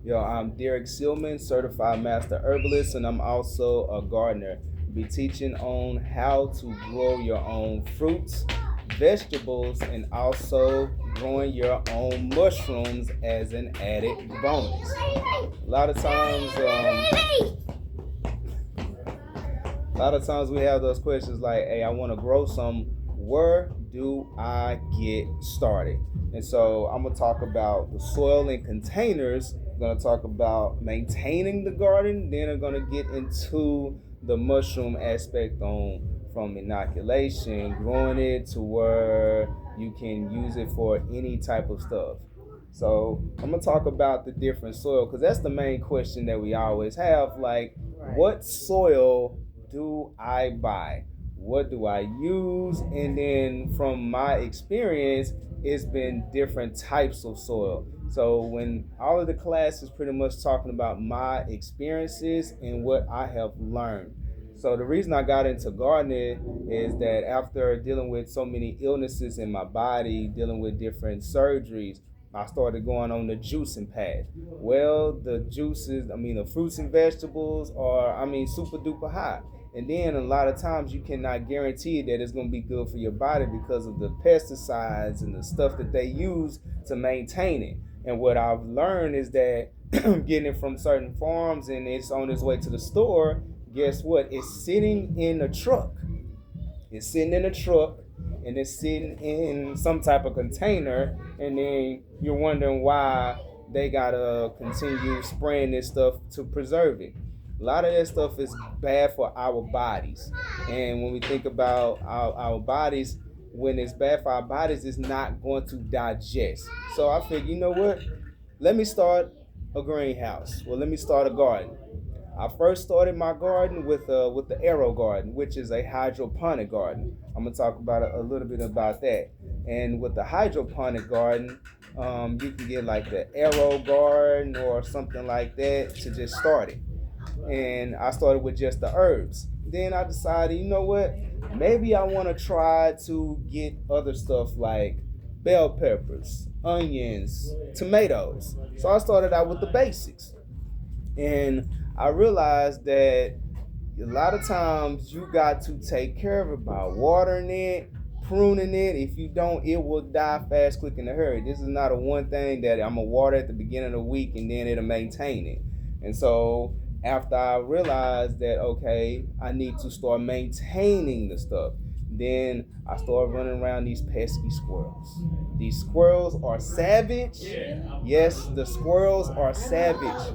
Yo, I'm Derek Sealman, certified master herbalist, and I'm also a gardener. Be teaching on how to grow your own fruits, vegetables, and also growing your own mushrooms as an added bonus. A lot of times, a lot of times we have those questions like, "Hey, I want to grow some. Where do I get started?" And so I'm gonna talk about the soil and containers. I'm gonna talk about maintaining the garden. Then I'm gonna get into the mushroom aspect on from inoculation, growing it to where you can use it for any type of stuff. So I'm gonna talk about the different soil because that's the main question that we always have. Like, what soil do I buy? What do I use? And then from my experience, it's been different types of soil. So when all of the class is pretty much talking about my experiences and what I have learned. So the reason I got into gardening is that after dealing with so many illnesses in my body, dealing with different surgeries, I started going on the juicing path. Well, the juices, the fruits and vegetables are, super duper high. And then a lot of times you cannot guarantee that it's going to be good for your body because of the pesticides and the stuff that they use to maintain it. And what I've learned is that getting it from certain farms and it's on its way to the store, guess what? It's sitting in a truck. It's sitting in a truck and it's sitting in some type of container, and then you're wondering why they gotta continue spraying this stuff to preserve it. A lot of that stuff is bad for our bodies, and when we think about our bodies, when it's bad for our bodies, it's not going to digest. So I figured, you know what? Let me start a greenhouse. Well, let me start a garden. I first started my garden with the Aero Garden, which is a hydroponic garden. I'm gonna talk about a little bit about that. And with the hydroponic garden, you can get like the Aero Garden or something like that to just start it. And I started with just the herbs. Then I decided, you know what? Maybe I want to try to get other stuff like bell peppers, onions, tomatoes. So I started out with the basics. And I realized that a lot of times you got to take care of it by watering it, pruning it. If you don't, it will die fast, quick, in a hurry. This is not a one thing that I'm gonna water at the beginning of the week and then it'll maintain it. And so after I realized that, okay, I need to start maintaining the stuff, then I started running around these pesky squirrels. These squirrels are savage. Yes, the squirrels are savage.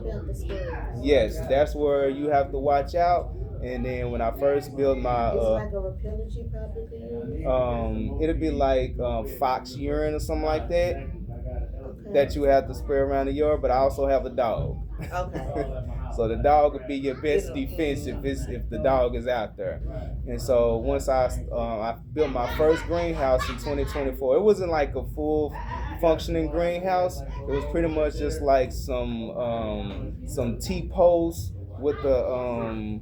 Yes, that's where you have to watch out. And then when I first built my, like a repellent you probably could use? it'll be like fox urine or something like that that you have to spray around the yard. But I also have a dog. Okay. So the dog would be your best defense if the dog is out there. And so once I built my first greenhouse in 2024, it wasn't like a full functioning greenhouse. It was pretty much just like some T posts with the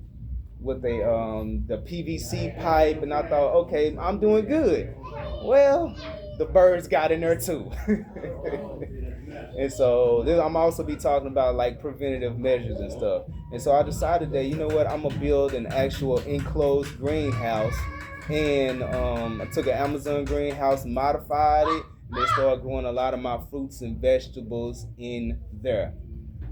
PVC pipe, and I thought, okay, I'm doing good. Well, the birds got in there too. And so I'm also be talking about like preventative measures and stuff. And so I decided that, you know what, I'm gonna build an actual enclosed greenhouse. And I took an Amazon greenhouse, modified it, and then started growing a lot of my fruits and vegetables in there.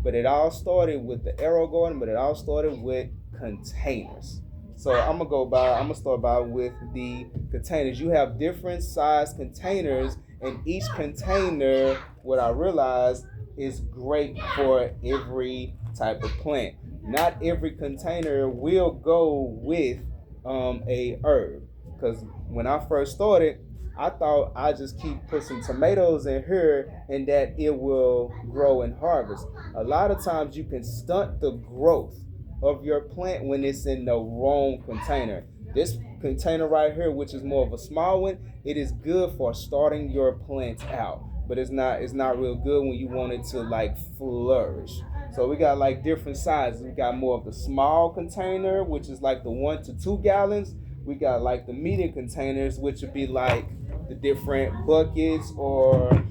But it all started with the Aero Garden, but it all started with containers. So I'm gonna start by with the containers. You have different size containers, and each container, what I realized, is great for every type of plant. Not every container will go with a herb. Because when I first started, I thought I just put some tomatoes in here and that it will grow and harvest. A lot of times you can stunt the growth of your plant when it's in the wrong container. This container right here, which is more of a small one, it is good for starting your plants out, but it's not real good when you want it to like flourish. So we got like different sizes. We got more of the small container, which is like the 1 to 2 gallons. We got like the medium containers, which would be like the different buckets, or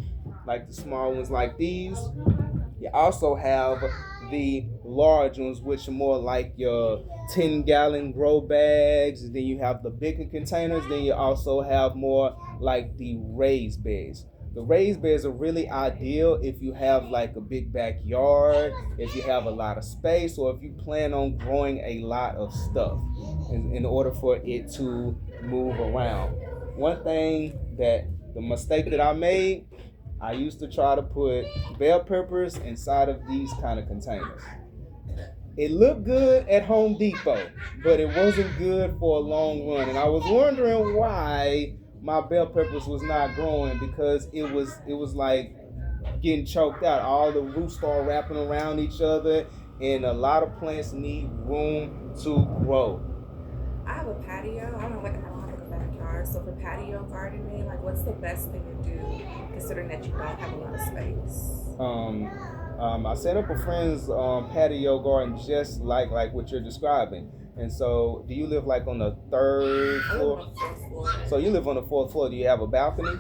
like the small ones like these. Yeah. also have the large ones, which are more like your 10-gallon grow bags. And then you have the bigger containers. Then you also have more like the raised beds. The raised beds are really ideal if you have like a big backyard, if you have a lot of space, or if you plan on growing a lot of stuff in order for it to move around. One thing that the mistake that I made, I used to try to put bell peppers inside of these kind of containers. It looked good at Home Depot, but it wasn't good for a long run. And I was wondering why my bell peppers was not growing, because it was like getting choked out. All the roots start wrapping around each other, and a lot of plants need room to grow. I have a patio. I don't have like a backyard. So for patio gardening, like what's the best thing to do considering that you don't have a lot of space? I set up a friend's patio garden just like what you're describing. And so, do you live like on the third I live floor? on the fourth floor. So you live on the fourth floor. Do you have a balcony?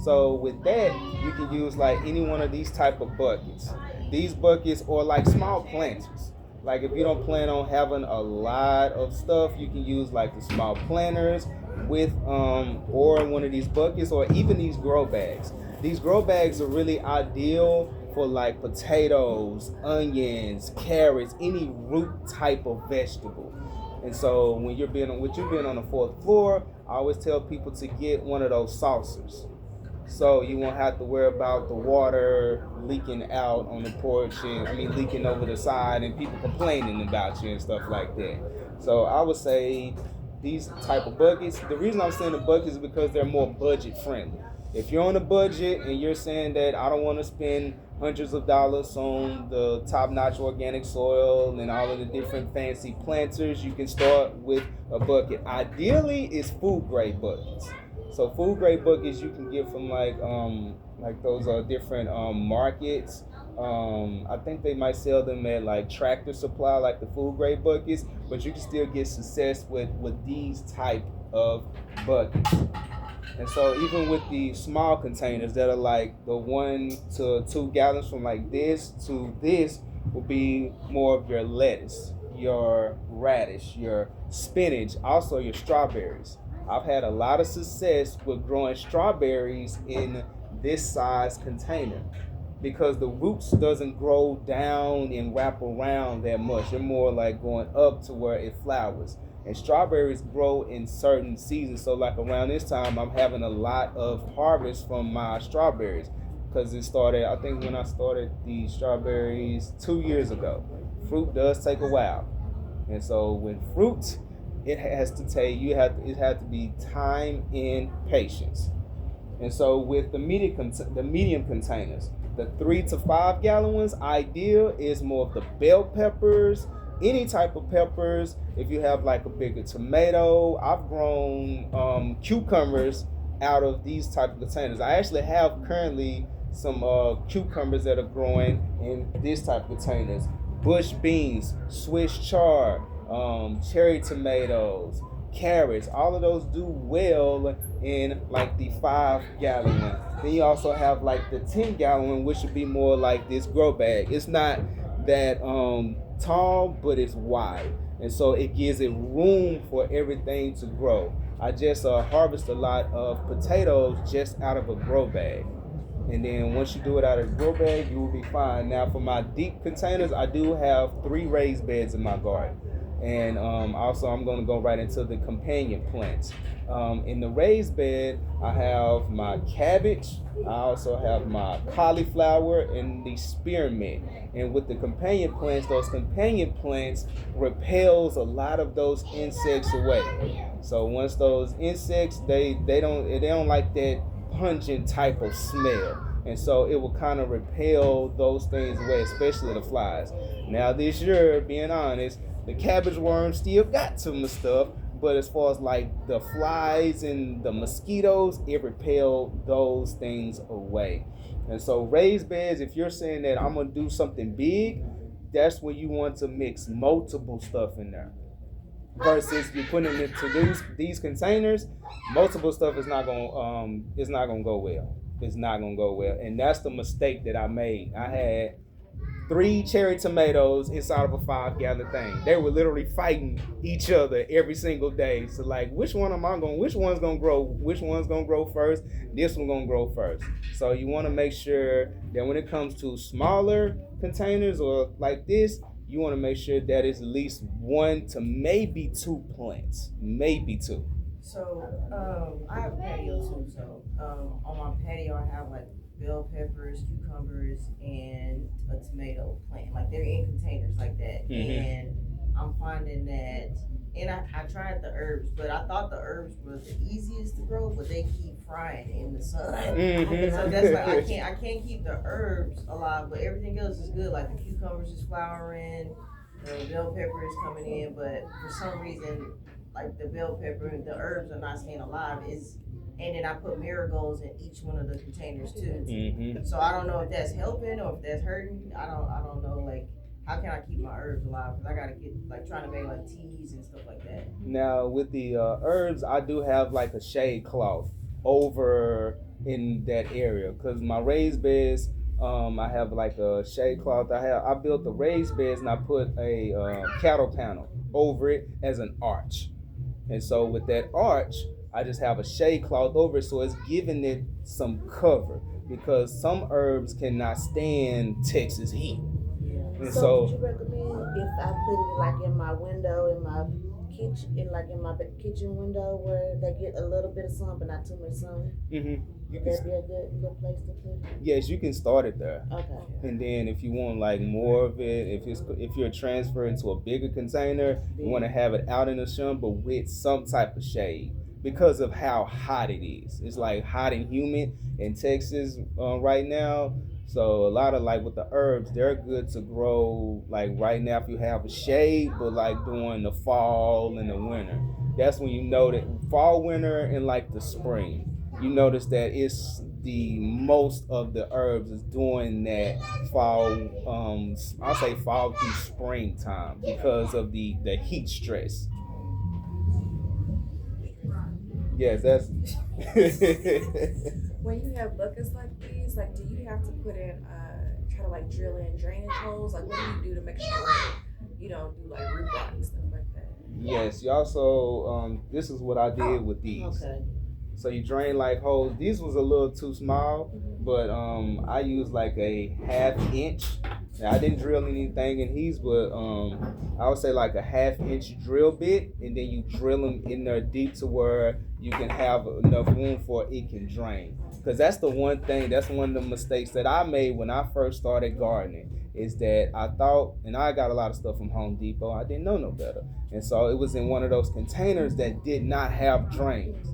So with that, you can use like any one of these type of buckets. These buckets or like small planters. Like if you don't plan on having a lot of stuff, you can use like the small planters with or one of these buckets, or even these grow bags. These grow bags are really ideal for like potatoes, onions, carrots, any root type of vegetable. And so when you're being on the fourth floor, I always tell people to get one of those saucers. So you won't have to worry about the water leaking out on the porch, and leaking over the side, and people complaining about you and stuff like that. So I would say these type of buckets. The reason I'm saying the buckets is because they're more budget friendly. If you're on a budget and you're saying that I don't want to spend hundreds of dollars on the top-notch organic soil and all of the different fancy planters, you can start with a bucket. Ideally, it's food grade buckets. So food grade buckets you can get from like those different markets. I think they might sell them at like Tractor Supply, like the food grade buckets, but you can still get success with these type of buckets. And so even with the small containers that are like the 1 to 2 gallons, from like this to this, will be more of your lettuce, your radish, your spinach, also your strawberries. I've had a lot of success with growing strawberries in this size container because the roots doesn't grow down and wrap around that much. They're more like going up to where it flowers. And strawberries grow in certain seasons. So like around this time, I'm having a lot of harvest from my strawberries because it started, I think when I started the strawberries 2 years ago. Fruit does take a while. And so with fruit, it had to be time and patience. And so with the medium containers, the 3 to 5 gallon ones, ideal is more of the bell peppers, any type of peppers. If you have like a bigger tomato, I've grown cucumbers out of these type of containers. I actually have currently some cucumbers that are growing in this type of containers. Bush beans, Swiss chard, cherry tomatoes, carrots, all of those do well in like the 5 gallon one. Then you also have like the 10 gallon one, which would be more like this grow bag. It's not that tall, but it's wide, and so it gives it room for everything to grow. I just harvest a lot of potatoes just out of a grow bag. And then once you do it out of a grow bag, you will be fine. Now for my deep containers, I do have 3 raised beds in my garden. And also I'm going to go right into the companion plants. In the raised bed, I have my cabbage, I also have my cauliflower, and the spearmint. And with the companion plants, those companion plants repels a lot of those insects away. So once those insects, they don't like that pungent type of smell. And so it will kind of repel those things away, especially the flies. Now this year, being honest, the cabbage worm still got some stuff, but as far as like the flies and the mosquitoes, it repelled those things away. And so raised beds, if you're saying that I'm gonna do something big, that's when you want to mix multiple stuff in there. Versus you putting it into these containers, multiple stuff is not gonna go well. It's not gonna go well, and that's the mistake that I made. I had 3 cherry tomatoes inside of a 5-gallon thing. They were literally fighting each other every single day. So like, which one's gonna grow first? This one gonna grow first. So you want to make sure that when it comes to smaller containers or like this, you want to make sure that it's at least 1 to maybe 2 plants, maybe 2. So, I have a patio too, so, on my patio I have like bell peppers, cucumbers, and a tomato plant. Like they're in containers like that. And I'm finding that, and I tried the herbs, but I thought the herbs were the easiest to grow, but they keep frying in the sun. So that's why I can't keep the herbs alive, but everything else is good. Like the cucumbers is flowering, the bell pepper is coming in, but for some reason, like the bell pepper and the herbs are not staying alive. And then I put marigolds in each one of the containers too. So I don't know if that's helping or if that's hurting. I don't know. Like, how can I keep my herbs alive? Because I gotta get like trying to make like teas and stuff like that. Now with the herbs, I do have like a shade cloth over in that area because my raised beds. I have like a shade cloth. I built the raised beds and I put a cattle panel over it as an arch. And so with that arch, I just have a shade cloth over it, so it's giving it some cover because some herbs cannot stand Texas heat. And So would you recommend if I put it like in my window, in my kitchen window where they get a little bit of sun but not too much sun? Would that be a good place to put it? Yes, you can start it there. Okay. And then if you want like more of it, if you're transferring to a bigger container, you want to have it out in the sun but with some type of shade because of how hot it is. It's like hot and humid in Texas right now. So a lot of like with the herbs, they're good to grow like right now if you have a shade, but like during the fall and the winter. That's when you know that fall, winter, and like the spring. You notice that it's the most of the herbs is doing that fall, I'll say fall through springtime because of the heat stress. Yes, that's. When you have buckets like these, like, do you have to put in, try to like drill in drainage holes? Like, what do you do to make sure you don't do like root rot and stuff like that? Yes, you also, this is what I did with these. Okay. So you drain like holes. These was a little too small, but I used like a 1/2 inch. Now, I didn't drill anything in these, but I would say like a 1/2 inch drill bit, and then you drill them in there deep to where you can have enough room for it can drain. Because that's the one thing, that's one of the mistakes that I made when I first started gardening, is that I thought, and I got a lot of stuff from Home Depot, I didn't know no better. And so it was in one of those containers that did not have drains.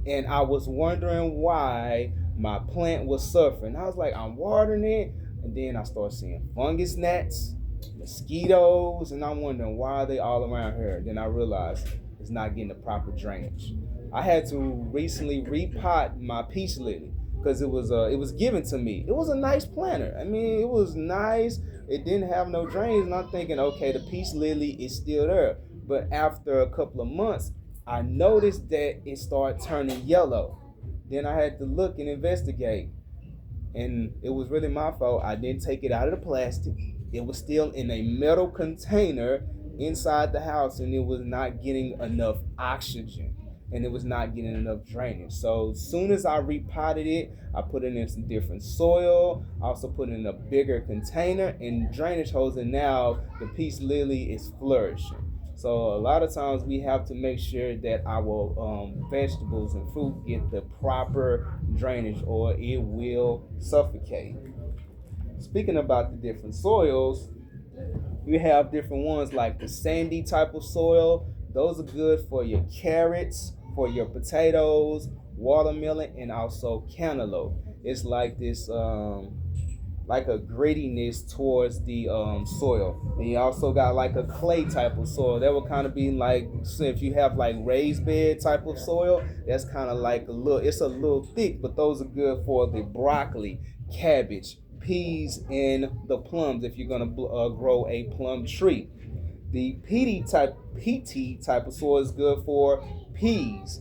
And I was wondering why my plant was suffering. I was like, I'm watering it, and then I started seeing fungus gnats, mosquitoes, and I'm wondering why are they all around here. Then I realized it's not getting the proper drainage. I had to recently repot my peace lily because it was given to me. It was a nice planter. I mean, it was nice. It didn't have no drains, and I'm thinking, okay, the peace lily is still there. But after a couple of months, I noticed that it started turning yellow. Then I had to look and investigate. And it was really my fault. I didn't take it out of the plastic. It was still in a metal container inside the house, and it was not getting enough oxygen. And it was not getting enough drainage. So as soon as I repotted it, I put it in some different soil. I also put it in a bigger container and drainage hose, and now the peace lily is flourishing. So a lot of times we have to make sure that our vegetables and fruit get the proper drainage or it will suffocate. Speaking about the different soils, you have different ones like the sandy type of soil. Those are good for your carrots, for your potatoes, watermelon, and also cantaloupe. It's like this like a grittiness towards the soil. And you also got like a clay type of soil. That would kind of be like, so if you have like raised bed type of soil, that's kind of like it's a little thick, but those are good for the broccoli, cabbage, peas, and the plums if you're gonna grow a plum tree. The PT type of soil is good for peas,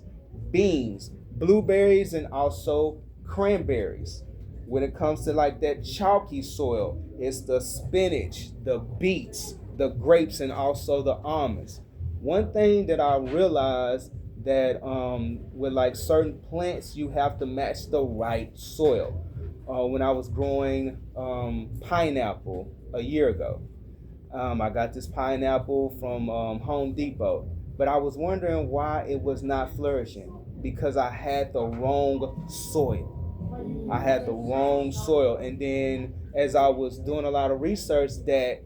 beans, blueberries, and also cranberries. When it comes to like that chalky soil, it's the spinach, the beets, the grapes, and also the almonds. One thing that I realized that with like certain plants, you have to match the right soil. When I was growing pineapple a year ago, I got this pineapple from Home Depot, but I was wondering why it was not flourishing because I had the wrong soil. I had the wrong soil. And then as I was doing a lot of research, that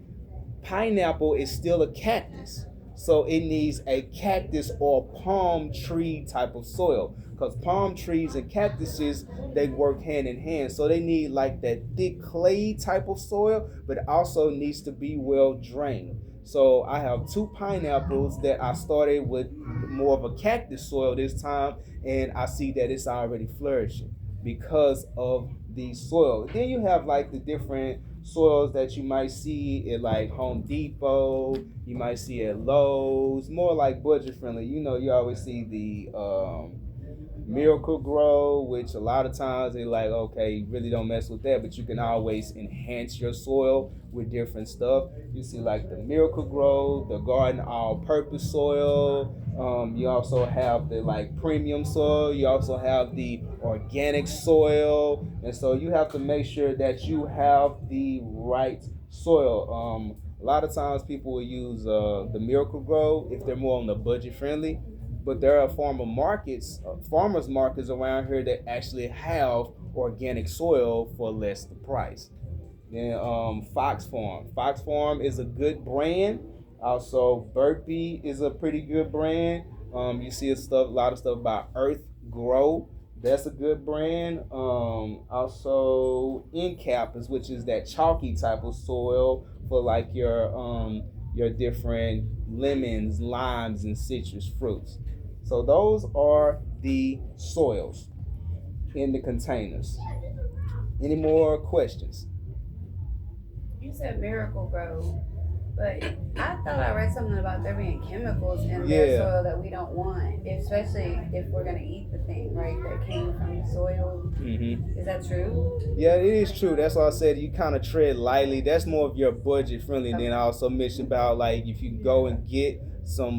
pineapple is still a cactus. So it needs a cactus or palm tree type of soil. Because palm trees and cactuses, they work hand in hand. So they need like that thick clay type of soil, but it also needs to be well drained. So I have 2 pineapples that I started with more of a cactus soil this time, and I see that it's already flourishing because of the soil. Then you have like the different soils that you might see at like Home Depot, you might see at Lowe's, more like budget friendly. You know, you always see the Miracle Grow, which a lot of times they like, okay, you really don't mess with that, but you can always enhance your soil with different stuff. You see like the Miracle Grow, the Garden All-Purpose soil. You also have the like premium soil. You also have the organic soil, and so you have to make sure that you have the right soil. A lot of times people will use the Miracle Grow if they're more on the budget friendly. But there are farmers markets around here that actually have organic soil for less the price. Then Fox Farm. Fox Farm is a good brand. Also, Burpee is a pretty good brand. You see a lot of stuff about Earth Grow. That's a good brand. Also, Incap, which is that chalky type of soil for like your different lemons, limes, and citrus fruits. So those are the soils in the containers. Any more questions? You said Miracle Grow, but I thought I read something about there being chemicals in their soil that we don't want, especially if we're going to eat the thing, right, that came from the soil. Mm-hmm. Is that true? Yeah, it is true. That's why I said you kind of tread lightly. That's more of your budget friendly. Okay. Then I also mentioned about like if you go and get some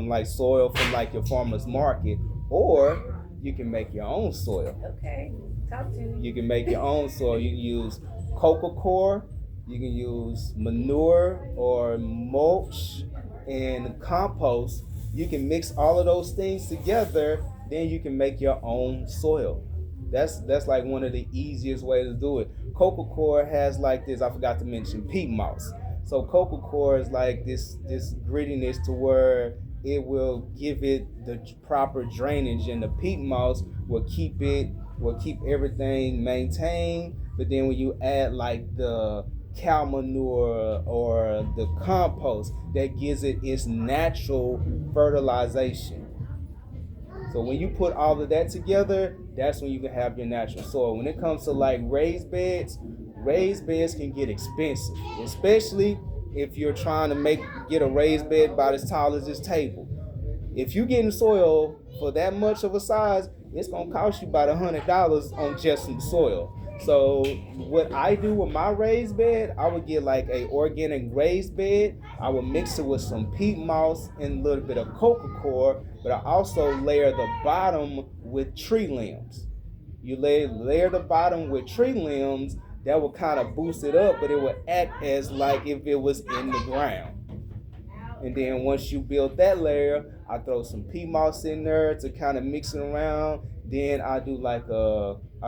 like soil from like your farmer's market, or you can make your own soil. Okay, talk to me. You can make your own soil. You can use coco coir, you can use manure or mulch and compost. You can mix all of those things together, then you can make your own soil. That's like one of the easiest ways to do it. Coco coir has like this, I forgot to mention, peat moss. So coco coir is like this grittiness to where it will give it the proper drainage, and the peat moss will keep everything maintained. But then when you add like the cow manure or the compost, that gives it its natural fertilization. So when you put all of that together, that's when you can have your natural soil. When it comes to like raised beds can get expensive, especially if you're trying to get a raised bed about as tall as this table. If you're getting soil for that much of a size, it's gonna cost you about $100 on just some soil. So what I do with my raised bed, I would get like a organic raised bed. I would mix it with some peat moss and a little bit of coco coir, but I also layer the bottom with tree limbs. You layer the bottom with tree limbs, that will kind of boost it up, but it will act as like if it was in the ground. And then once you build that layer, I throw some peat moss in there to kind of mix it around. Then I do like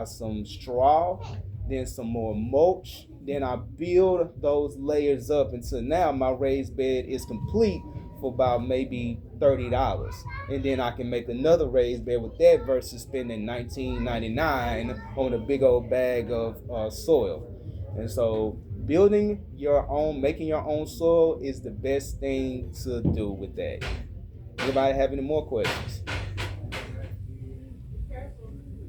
some straw, then some more mulch. Then I build those layers up until now my raised bed is complete for about maybe $30. And then I can make another raised bed with that versus spending $19.99 on a big old bag of soil. And so making your own soil is the best thing to do with that. Anybody have any more questions?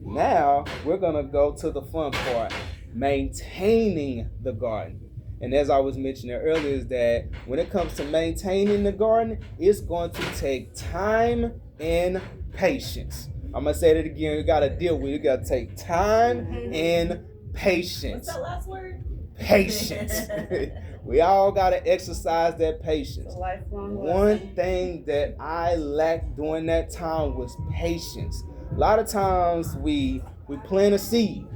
Now we're gonna go to the fun part, maintaining the garden. And as I was mentioning earlier, is that when it comes to maintaining the garden, it's going to take time and patience. I'm gonna say that again. You gotta deal with it. You gotta take time and Patience. What's that last word? Patience. We all gotta exercise that patience. It's a lifelong One lesson. thing that I lacked during that time was patience. A lot of times we plant a seed.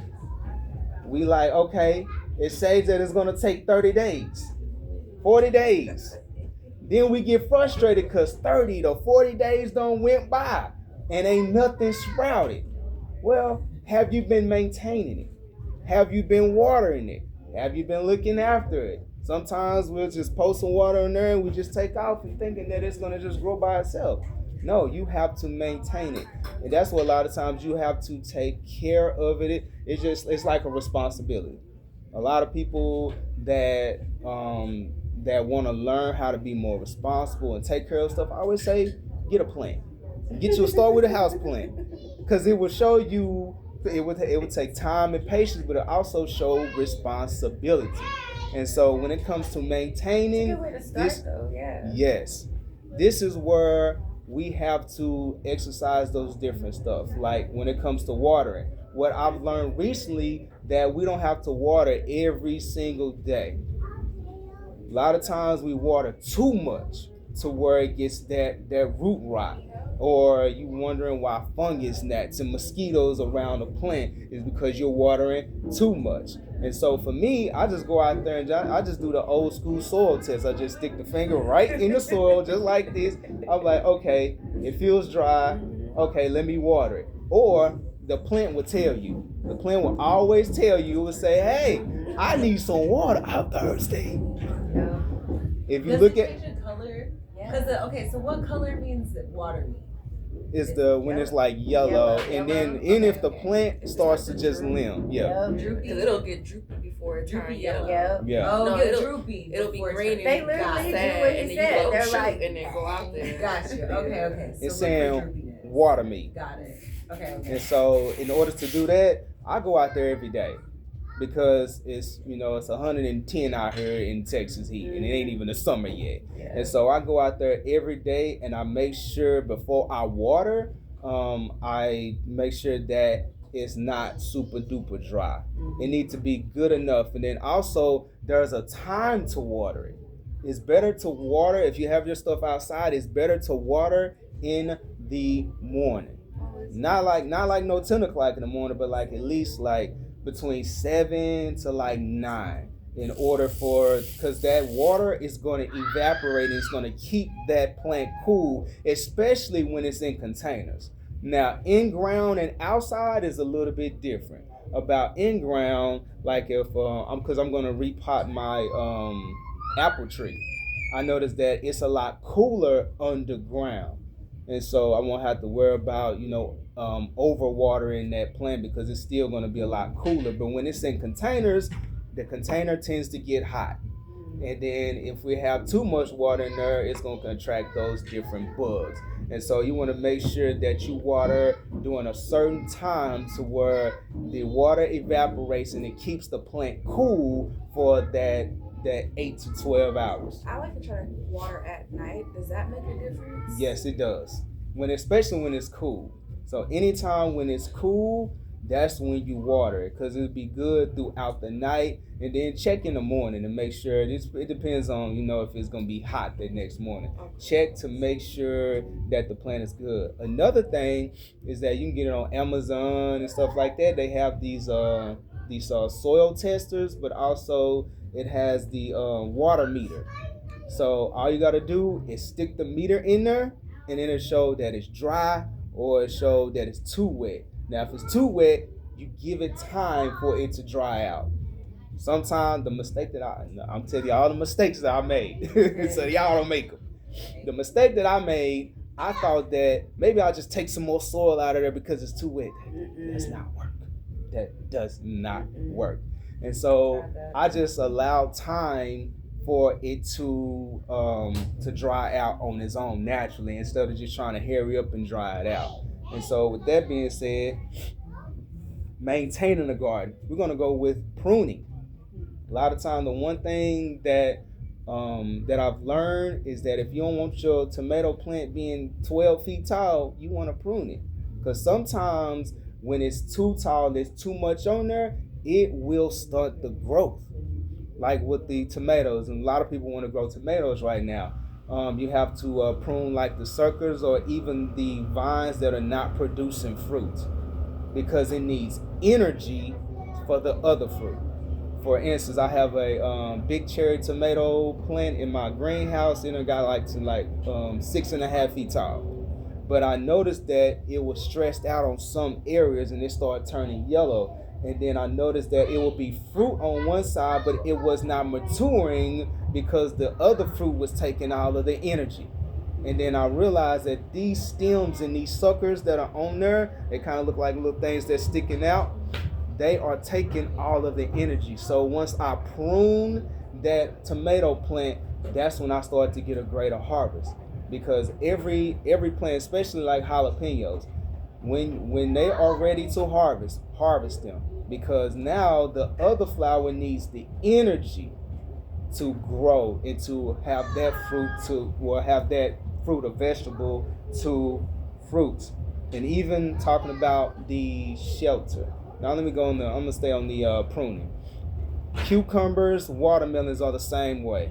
We like, okay, it says that it's gonna take 30 days, 40 days. Then we get frustrated because 30 to 40 days don't went by and ain't nothing sprouted. Well, have you been maintaining it? Have you been watering it? Have you been looking after it? Sometimes we'll just post some water in there and we just take off and thinking that it's gonna just grow by itself. No, you have to maintain it. And that's what a lot of times you have to take care of it. It's like a responsibility. A lot of people that want to learn how to be more responsible and take care of stuff, I always say, get a plant. Start with a house plant. Because it will show you, it would take time and patience, but it also show responsibility. And so when it comes to maintaining, It's a good way to start, though. Yeah. yes, this is where we have to exercise those different stuff. Like when it comes to watering, what I've learned recently that we don't have to water every single day. A lot of times we water too much to where it gets that root rot, or you wondering why fungus gnats and mosquitoes around the plant is because you're watering too much. And so for me, I just go out there and I just do the old school soil test. I just stick the finger right in the soil, just like this. I'm like, okay, it feels dry. Okay, let me water it. Or the plant will tell you. The plant will always tell you, it will say, hey, I need some water. I'm thirsty. Yeah. If you Does look it at change the color? Yeah. Because okay, so what color means that water means? it's the when it's like yellow, and then if the plant starts to just limb, yeah. Yep. Because it'll get droopy before it Droopy turns yellow. yellow. Yep. Yeah. Oh, No, get it'll- droopy. It'll be before it green turns- They and literally sad, do what he and then said. you go They're shoot like- and then go out there. Gotcha. Okay. So It's look saying for droopiness. water me. Got it. Okay. And so in order to do that, I go out there every day because it's it's 110 out here in Texas heat, and it ain't even the summer yet. Yeah. And so I go out there every day and I make sure before I water, I make sure that it's not super duper dry. It needs to be good enough. And then also there's a time to water it. It's better to water if you have your stuff outside. It's better to water in the morning. Not like no 10 o'clock in the morning, but like at least like between 7 to like 9 in order because that water is going to evaporate and it's going to keep that plant cool, especially when it's in containers. Now, in ground and outside is a little bit different. About in ground, like if because I'm going to repot my apple tree, I noticed that it's a lot cooler underground. And so I won't have to worry about, overwatering that plant because it's still going to be a lot cooler. But when it's in containers, the container tends to get hot. And then if we have too much water in there, it's going to attract those different bugs. And so you want to make sure that you water during a certain time to where the water evaporates and it keeps the plant cool for that 8 to 12 hours. I like to try to water at night. Does that make a difference? Yes, it does. Especially when it's cool. So anytime when it's cool, that's when you water it because it'll be good throughout the night. And then check in the morning and make sure it depends on if it's gonna be hot the next morning. Check to make sure that the plant is good. Another thing is that you can get it on Amazon and stuff like that. They have these soil testers, but also it has the water meter. So all you gotta do is stick the meter in there, and then it show that it's dry or it show that it's too wet. Now, if it's too wet, you give it time for it to dry out. Sometimes the mistake that I'm telling you all the mistakes that I made, so y'all don't make them. The mistake that I made, I thought that maybe I'll just take some more soil out of there because it's too wet. That does not work. That does not work. And so I just allowed time for it to dry out on its own naturally instead of just trying to hurry up and dry it out. And so with that being said, maintaining the garden, we're gonna go with pruning. A lot of time, the one thing that I've learned is that if you don't want your tomato plant being 12 feet tall, you want to prune it. Because sometimes when it's too tall, there's too much on there, it will stunt the growth. Like with the tomatoes, and a lot of people want to grow tomatoes right now. You have to prune like the suckers or even the vines that are not producing fruit because it needs energy for the other fruit. For instance, I have a big cherry tomato plant in my greenhouse, and it got like 6.5 feet tall. But I noticed that it was stressed out on some areas and it started turning yellow. And then I noticed that it would be fruit on one side, but it was not maturing because the other fruit was taking all of the energy. And then I realized that these stems and these suckers that are on there, they kind of look like little things that's sticking out. They are taking all of the energy. So once I prune that tomato plant, that's when I started to get a greater harvest. Because every plant, especially like jalapenos, when they are ready to harvest them. Because now the other flower needs the energy to grow and to have that fruit or vegetable to fruit. And even talking about the shelter. Now let me go on I'm gonna stay on the pruning. Cucumbers, watermelons are the same way.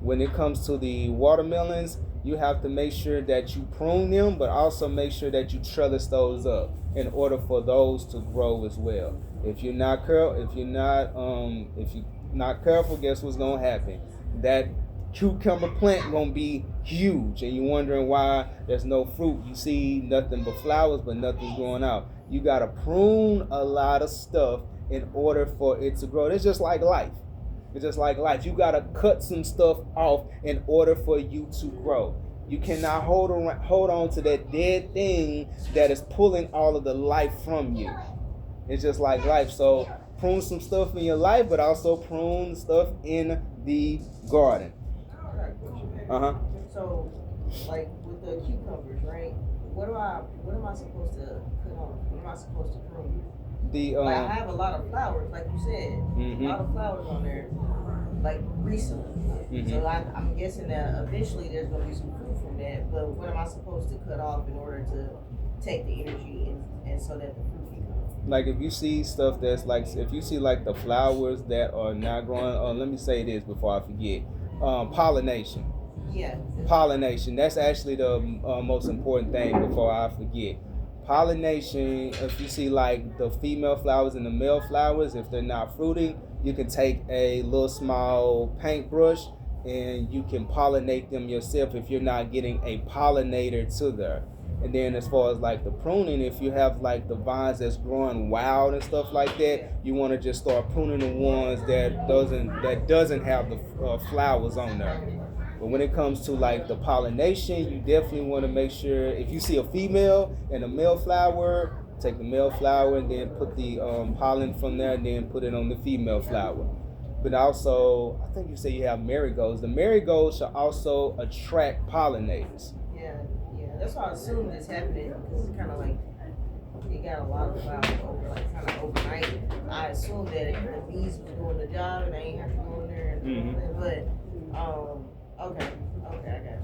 When it comes to the watermelons, you have to make sure that you prune them, but also make sure that you trellis those up in order for those to grow as well. If you're not careful, guess what's gonna happen? That cucumber plant gonna be huge, and you're wondering why there's no fruit. You see nothing but flowers, but nothing's growing out. You gotta prune a lot of stuff in order for it to grow. It's just like life. It's just like life. You gotta cut some stuff off in order for you to grow. You cannot hold on to that dead thing that is pulling all of the life from you. It's just like life. So prune some stuff in your life, but also prune stuff in the garden. So, like with the cucumbers, right? What am I supposed to cut off? What am I supposed to prune? Like I have a lot of flowers, like you said, a lot of flowers on there, like recently. So I'm guessing that eventually there's gonna be some fruit from that. But what am I supposed to cut off in order to take the energy and so that the fruit can come? Like if you see stuff that's like, if you see like the flowers that are not growing, let me say this before I forget, pollination. Yeah. Pollination, that's actually the most important thing before I forget. Pollination, if you see like the female flowers and the male flowers, if they're not fruiting, you can take a little small paintbrush and you can pollinate them yourself if you're not getting a pollinator to there. And then as far as like the pruning, if you have like the vines that's growing wild and stuff like that, you want to just start pruning the ones that doesn't have the flowers on there. But when it comes to like the pollination, you definitely want to make sure if you see a female and a male flower, take the male flower and then put the pollen from there and then put it on the female flower. But also, I think you say you have marigolds. The marigolds should also attract pollinators. Yeah. That's why I assume it's happening because it's kind of like it got a lot of flowers kind of overnight. I assume that the bees was doing the job and they ain't have to go in there and but okay, I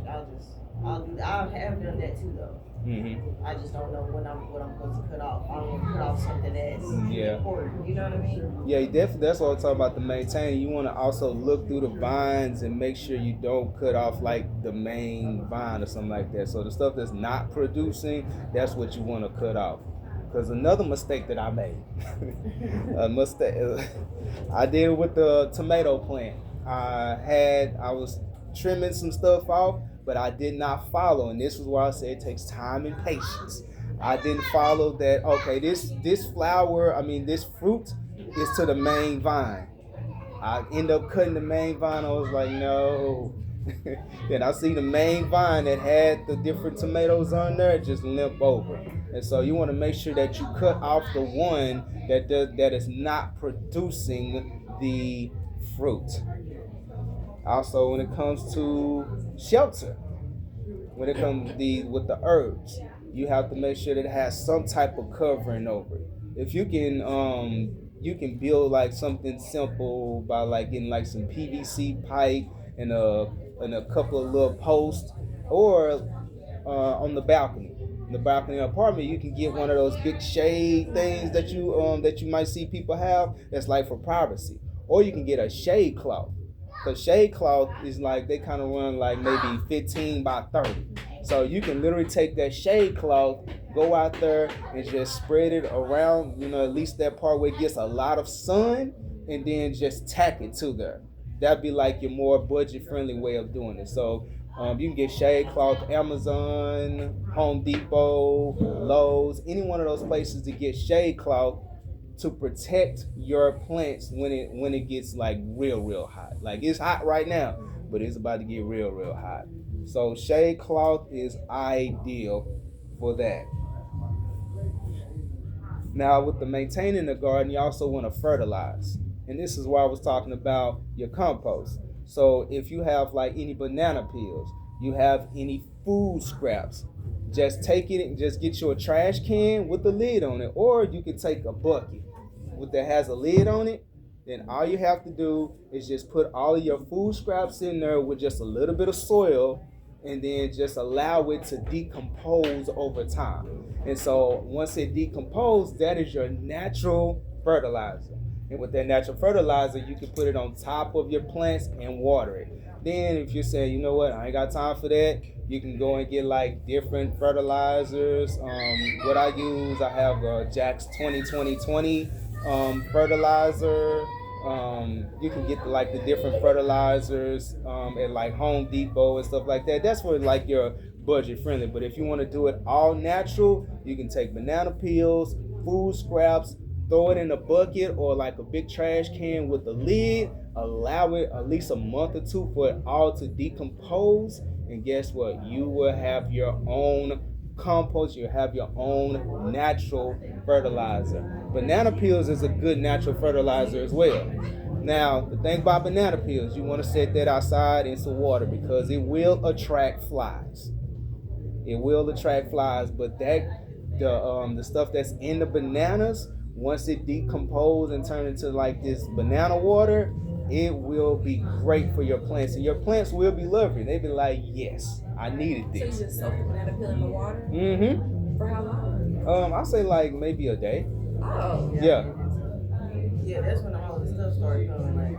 got you. I'll have done that too though. I just don't know what I'm supposed to cut off. I don't want to cut off something that's important. You know what I mean? Yeah, definitely. That's what I'm talking about. The maintaining. You want to also look through the vines and make sure you don't cut off like the main vine or something like that. So the stuff that's not producing, that's what you want to cut off. Because another mistake that I made, I did with the tomato plant. I was trimming some stuff off, but I did not follow, and this is why I say it takes time and patience. I didn't follow that. Okay, this fruit is to the main vine. I end up cutting the main vine. I was like, no. Then I see the main vine that had the different tomatoes on there just limp over. And so you want to make sure that you cut off the one that is not producing the fruit. Also, when it comes to shelter, when it comes with the herbs, you have to make sure that it has some type of covering over it. If you can build like something simple by like getting like some PVC pipe and a couple of little posts, or on the balcony. the balcony apartment, you can get one of those big shade things that you might see people have. That's like for privacy, or you can get a shade cloth. Cause shade cloth is like they kind of run like maybe 15 by 30. So you can literally take that shade cloth, go out there and just spread it around, at least that part where it gets a lot of sun, and then just tack it to there. That'd be like your more budget friendly way of doing it. So you can get shade cloth, Amazon, Home Depot, Lowe's, any one of those places to get shade cloth to protect your plants when it gets like real hot. Like it's hot right now, but it's about to get real hot. So shade cloth is ideal for that. Now with the maintaining the garden, you also want to fertilize. And this is why I was talking about your compost. So if you have like any banana peels, you have any food scraps, just take it and just get you a trash can with the lid on it, or you can take a bucket that has a lid on it. Then all you have to do is just put all of your food scraps in there with just a little bit of soil, and then just allow it to decompose over time. And so once it decomposes, that is your natural fertilizer. And with that natural fertilizer, you can put it on top of your plants and water it. Then if you say, you know what, I ain't got time for that, you can go and get like different fertilizers. What I use, I have Jack's 20-20-20 fertilizer. You can get like the different fertilizers at like Home Depot and stuff like that. That's for like your budget friendly. But if you want to do it all natural, you can take banana peels, food scraps, throw it in a bucket or like a big trash can with a lid, allow it at least a month or two for it all to decompose, and guess what? You will have your own compost, you have your own natural fertilizer. Banana peels is a good natural fertilizer as well. Now, the thing about banana peels, you want to set that outside in some water because it will attract flies. It will attract flies, but the stuff that's in the bananas, once it decomposes and turns into like this banana water, it will be great for your plants, and your plants will be loving. They'll be like, yes, I needed this. So you just soak the banana peel in the water? Mm-hmm. For how long? I say like maybe a day. Oh. Yeah. Yeah, that's when all the stuff started coming. Like,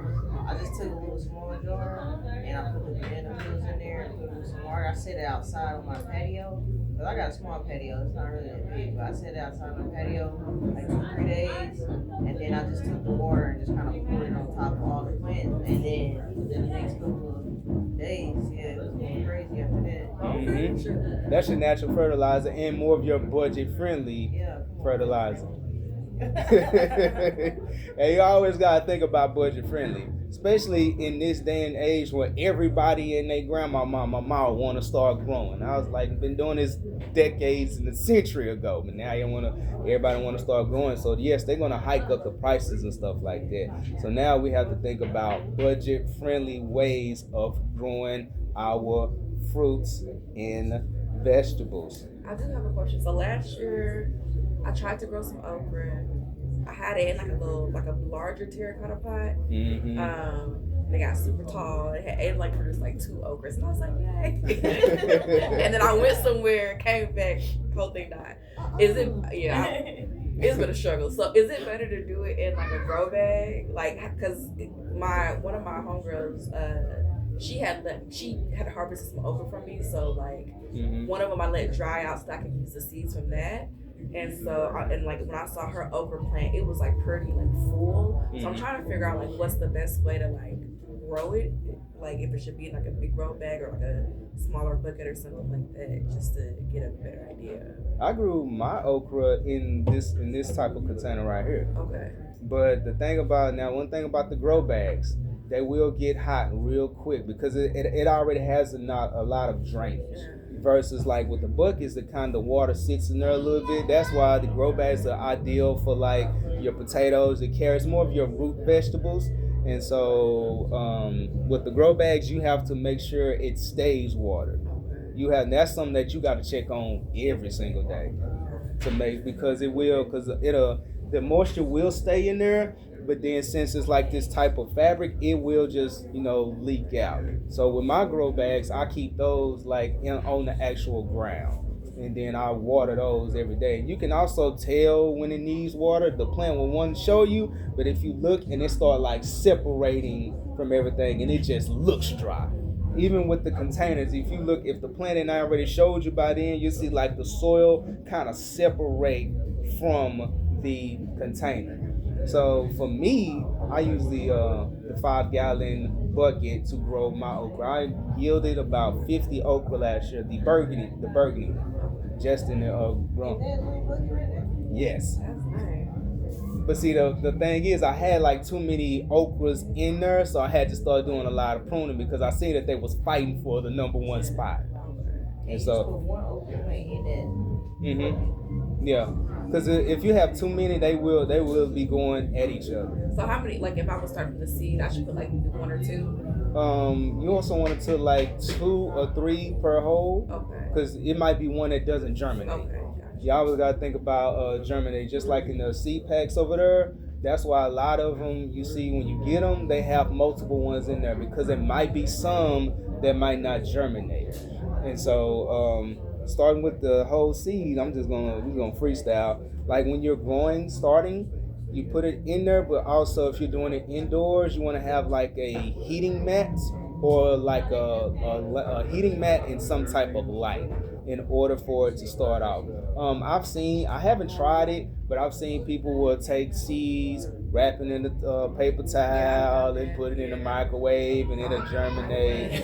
I just took a little small jar and I put the banana peels in there and put it with some water. I set it outside on my patio. Cause I got a small patio, it's not really that big, but I set it outside my patio like 2-3 days, and then I just took the water and just kind of poured it on top of all the plants, and then within the next couple of days, yeah, it was going crazy after that. Mm-hmm. That's your natural fertilizer and more of your budget-friendly fertilizer. And you always gotta think about budget-friendly, especially in this day and age where everybody and their grandma, mama want to start growing. I was like, been doing this decades and a century ago, but now everybody want to start growing. So yes, they're gonna hike up the prices and stuff like that. So now we have to think about budget-friendly ways of growing our fruits and vegetables. I do have a question. So last year, I tried to grow some okra. I had it in like a larger terracotta pot. Mm-hmm. They got super tall. It like produced like 2 okras, and I was like, yay! And then I went somewhere, came back, whole thing died. Is it? Yeah, it's been a struggle. So is it better to do it in like a grow bag? Like, cause one of my homegirls, she had harvested some okra from me. So like, one of them I let dry out so I could use the seeds from that. And so, like when I saw her okra plant, it was like pretty like full. So I'm trying to figure out like what's the best way to like grow it. Like if it should be in like a big grow bag or like a smaller bucket or something like that, just to get a better idea. I grew my okra in this type of container right here. Okay. But one thing about the grow bags, they will get hot real quick because it already has a lot of drainage. Versus like with the buckets, the kind of water sits in there a little bit. That's why the grow bags are ideal for like your potatoes, your carrots, more of your root vegetables. And so with the grow bags, you have to make sure it stays watered. That's something that you got to check on every single day to make, because the moisture will stay in there. But then since it's like this type of fabric, it will just, leak out. So with my grow bags, I keep those like on the actual ground. and then I water those every day. You can also tell when it needs water. The plant will one show you, but if you look and it start like separating from everything and it just looks dry. Even with the containers, if you look, if the plant ain't already showed you by then, you see like the soil kind of separate from the container. So for me, I use the 5-gallon bucket to grow my okra. I yielded about 50 okra last year. The burgundy, just in the grown. Yes. That's nice. But see, the thing is, I had like too many okras in there, so I had to start doing a lot of pruning because I seen that they was fighting for the number one spot. And so, put one okra plant in that. Yeah, because if you have too many, they will be going at each other. So how many, like if I was starting from the seed, I should put like 1 or 2? You also want to like 2 or 3 per hole. Okay. Because it might be one that doesn't germinate. Okay. You always got to think about germinate, just like in the seed packs over there. That's why a lot of them, you see when you get them, they have multiple ones in there because there might be some that might not germinate. And so starting with the whole seed, we're gonna freestyle. Like when you're starting, you put it in there, but also if you're doing it indoors, you want to have like a heating mat or like a heating mat in some type of light in order for it to start out. I haven't tried it, but I've seen people will take seeds, wrap it in the paper towel, and put it in the microwave, and it'll germinate.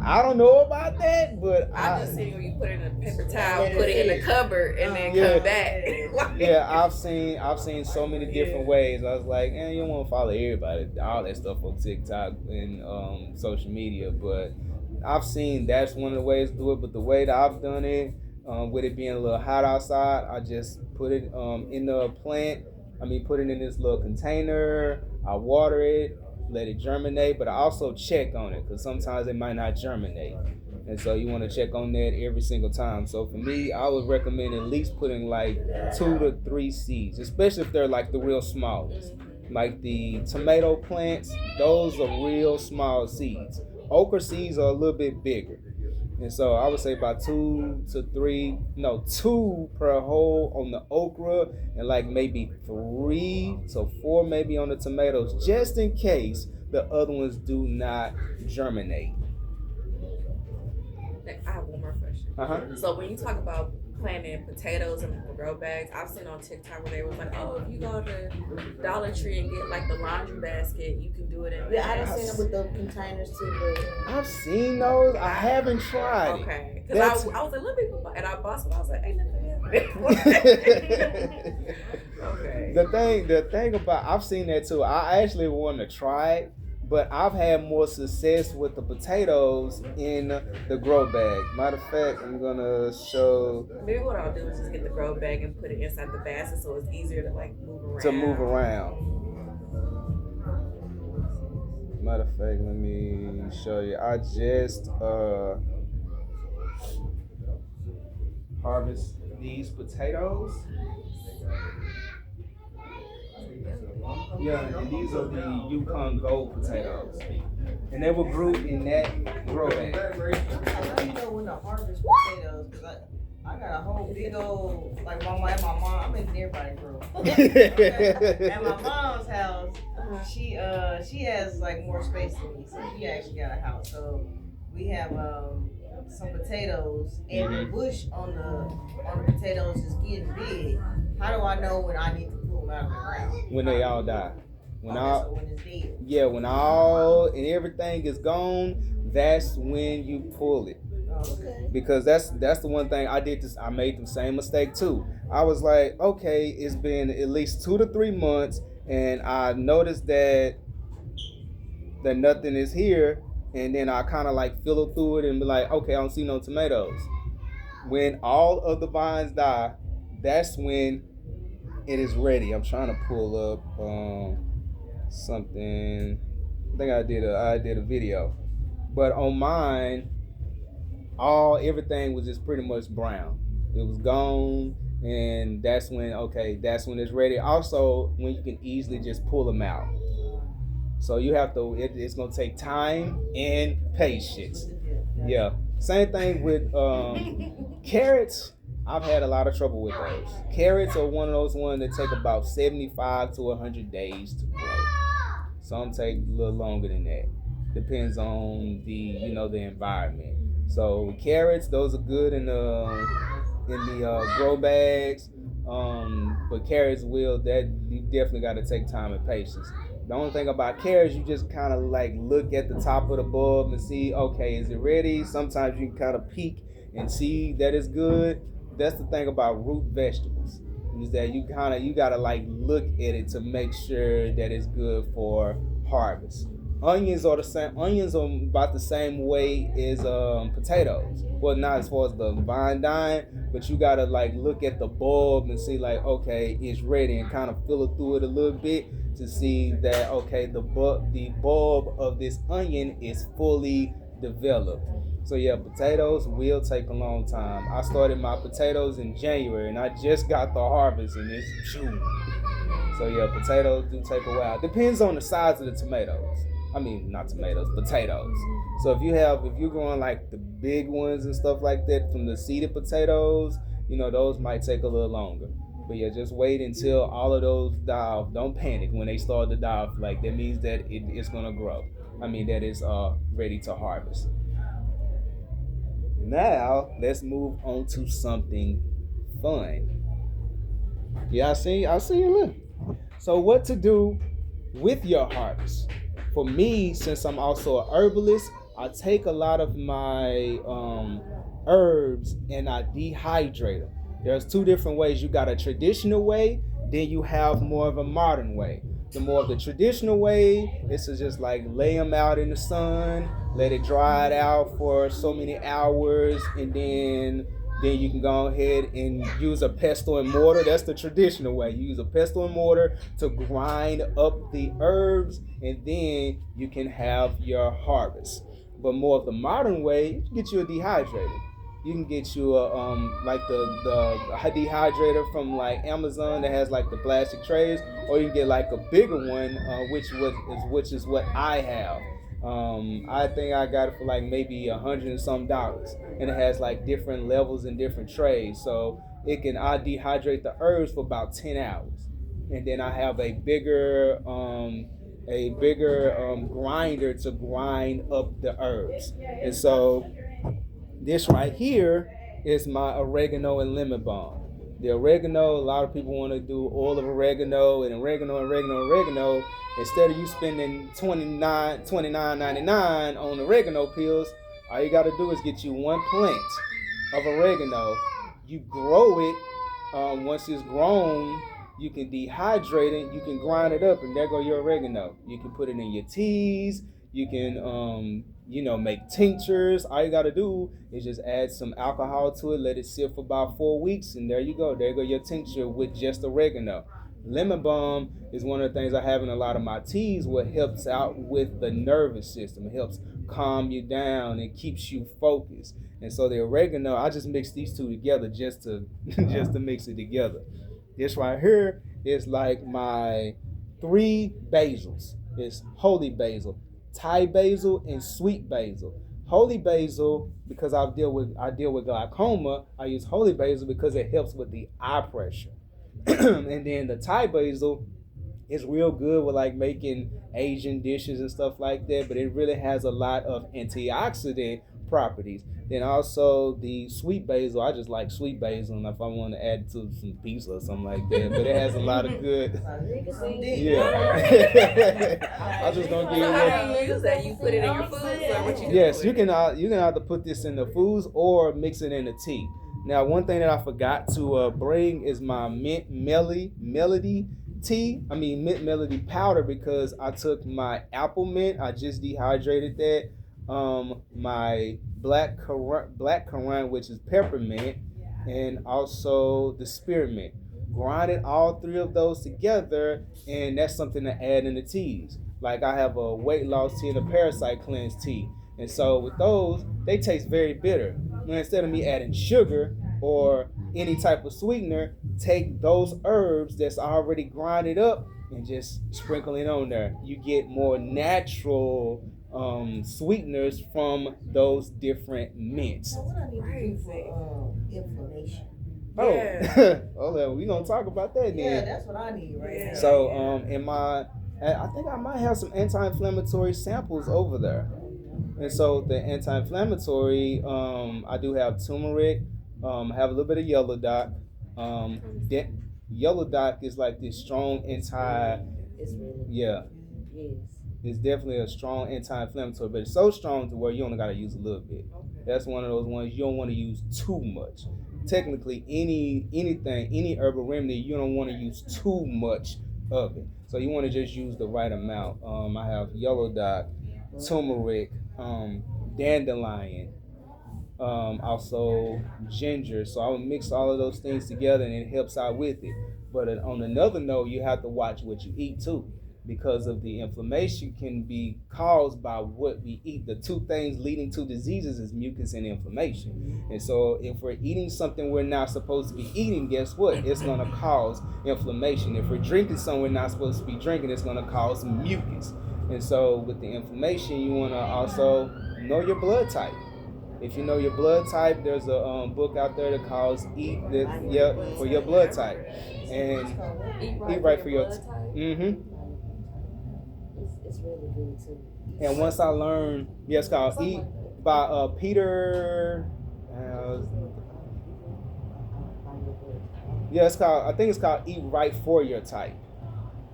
I don't know about that, but I just see when you put it in a paper towel, put it in the cupboard, and then come back. Yeah, I've seen so many different ways. I was like, you don't want to follow everybody, all that stuff on TikTok and social media, but I've seen that's one of the ways to do it. But the way that I've done it, with it being a little hot outside, I just put it in the plant. Put it in this little container. I water it, let it germinate, but I also check on it because sometimes it might not germinate. And so you want to check on that every single time. So for me, I would recommend at least putting like 2 to 3 seeds, especially if they're like the real smallest. Like the tomato plants, those are real small seeds. Okra seeds are a little bit bigger. And so I would say about 2 per hole on the okra, and like maybe 3 to 4 maybe on the tomatoes, just in case the other ones do not germinate. I have one more question. So when you talk about planting potatoes in grow bags, I've seen on TikTok where they was like, oh, if you go to Dollar Tree and get like the laundry basket, you can do it in Yeah, I've seen it with the containers too. But I've seen those. I haven't tried it. Okay. Because I was like, let me go, and I bought some. I was like, ain't nothing happening. Okay. The thing about, I've seen that too. I actually want to try it, but I've had more success with the potatoes in the grow bag. Matter of fact, I'm gonna show. Maybe what I'll do is just get the grow bag and put it inside the basket so it's easier to like move around. Matter of fact, let me show you. I just harvest these potatoes. Yeah, and these are the Yukon Gold potatoes. And they were grew in that grow bag. How do you know when to harvest potatoes? Because I got a whole big old, like my mom, I'm making everybody grow. At my mom's house, she has like more space than me, so she actually got a house. So we have some potatoes, and the bush on the potatoes is getting big. How do I know when I need to pull them out of the ground? When they all die. When it's dead. Yeah, when all and everything is gone, that's when you pull it. okay. Because that's the one thing I did. I made the same mistake too. I was like, okay, it's been at least 2 to 3 months, and I noticed that nothing is here, and then I kind of like fiddle through it and be like, okay, I don't see no tomatoes. When all of the vines die, that's when it is ready. I'm trying to pull up something. I think I did a video, but on mine, everything was just pretty much brown. It was gone, and that's when it's ready. Also, when you can easily just pull them out. So you have to. It's gonna take time and patience. Yeah. Same thing with Carrots, I've had a lot of trouble with those. Carrots are one of those ones that take about 75 to 100 days to grow. Some take a little longer than that. Depends on the environment. So carrots, those are good in the grow bags. But carrots that you definitely got to take time and patience. The only thing about carrots, you just kind of like look at the top of the bulb and see, okay, is it ready? Sometimes you can kind of peek and see that it's good. That's the thing about root vegetables, is that you gotta like look at it to make sure that it's good for harvest. Onions are the same. Onions are about the same way as potatoes. Well, not as far as the vine dying, but you gotta like look at the bulb and see like, okay, it's ready, and kind of feel it through it a little bit to see that, okay, the bulb of this onion is fully developed. So yeah, potatoes will take a long time. I started my potatoes in January, and I just got the harvest in this June. So yeah, potatoes do take a while. Depends on the size of the tomatoes. I mean, not tomatoes, potatoes. So if you're growing like the big ones and stuff like that from the seeded potatoes, those might take a little longer. But yeah, just wait until all of those die off. Don't panic when they start to die off. Like, that means that it's gonna grow. I mean, that it's ready to harvest. Now let's move on to something fun. Yeah, I see you. Look. So what to do with your harvest? For me, since I'm also a herbalist, I take a lot of my herbs and I dehydrate them. There's two different ways. You got a traditional way, then you have more of a modern way. The more of the traditional way is to just like lay them out in the sun, let it dry it out for so many hours, and then you can go ahead and use a pestle and mortar. That's the traditional way. You use a pestle and mortar to grind up the herbs, and then you can have your harvest. But more of the modern way, you can get you a dehydrator. You can get you a like the dehydrator from like Amazon that has like the plastic trays, or you can get like a bigger one, which is what I have. I think I got it for like maybe $100 and some, and it has like different levels and different trays, so I dehydrate the herbs for about 10 hours, and then I have a bigger grinder to grind up the herbs. And so this right here is my oregano and lemon balm. The oregano, a lot of people want to do oil of oregano and oregano. Instead of you spending $29.99 on oregano pills, all you got to do is get you one plant of oregano. You grow it. Once it's grown, you can dehydrate it. You can grind it up, and there go your oregano. You can put it in your teas. You can, make tinctures. All you got to do is just add some alcohol to it, let it sit for about 4 weeks, and there you go. There go your tincture with just oregano. Lemon balm is one of the things I have in a lot of my teas, what helps out with the nervous system. It helps calm you down and keeps you focused. And so the oregano, I just mix these two together just to mix it together. This right here is like my 3 basils. It's holy basil, Thai basil, and sweet basil. Holy basil, because I deal with glaucoma, I use holy basil because it helps with the eye pressure. And then the Thai basil is real good with like making Asian dishes and stuff like that, but it really has a lot of antioxidant properties. Then also the sweet basil, I just like sweet basil, and if I want to add to some pizza or something like that, but it has a lot of good. Yeah. I just don't give So how do you use that? You put it in your foods, or what you do? Yes, you can either put this in the foods or mix it in the tea. Now, one thing that I forgot to bring is my mint melody powder, because I took my apple mint, I just dehydrated that, my black currant, which is peppermint, and also the spearmint. Grinded all 3 of those together, and that's something to add in the teas. Like I have a weight loss tea and a parasite cleanse tea. And so with those, they taste very bitter. And instead of me adding sugar or any type of sweetener, take those herbs that's already grinded up and just sprinkle it on there. You get more natural sweeteners from those different mints. So what I need to do for inflammation? Oh, Yeah. well, we gonna talk about that Yeah, then. that's what I need right now. So, I think I might have some anti-inflammatory samples over there. And so the anti-inflammatory, I do have turmeric, I have a little bit of yellow dock. Yellow dock is like this strong anti, It's really yeah, yes. it's definitely a strong anti-inflammatory, but it's so strong to where you only gotta use a little bit. That's one of those ones you don't want to use too much. Technically, any herbal remedy, you don't want to use too much of it. So you want to just use the right amount. I have yellow dock, turmeric, dandelion, also ginger. So I will mix all of those things together, and it helps out with it. But on another note, you have to watch what you eat too, because of the inflammation can be caused by what we eat. The two things leading to diseases is mucus and inflammation. And so if we're eating something we're not supposed to be eating, guess what? It's going to cause inflammation. If we're drinking something we're not supposed to be drinking, it's going to cause mucus. And so with the inflammation, you want to also know your blood type. If you know your blood type, there's a book out there that calls Eat for your blood type. And eat right for your blood type. Mm-hmm. It's really good too. And once I learned, it's called Eat by Peter. It's called. I think it's called Eat Right for Your Type.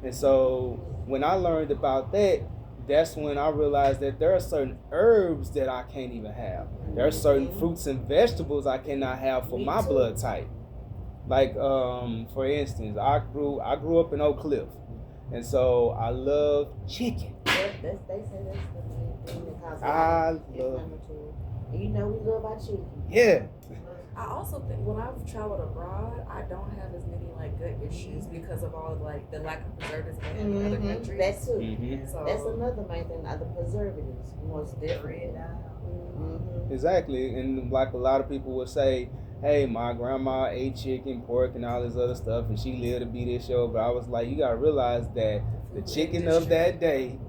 And so when I learned about that, that's when I realized that there are certain herbs that I can't even have. There are certain fruits and vegetables I cannot have for my blood type. Like for instance, I grew up in Oak Cliff, and so I love chicken. They say that's the main thing that causes I love. inflammatory. And you know we love our chicken. Yeah. I also think when I've traveled abroad, I don't have as many like gut issues because of all like the lack of preservatives in other countries. That too. Mm-hmm. So That's another main thing. The preservatives, most different. Exactly, and like a lot of people would say, hey, my grandma ate chicken, pork, and all this other stuff, and she lived to be this show. But I was like, you gotta realize that the chicken of that day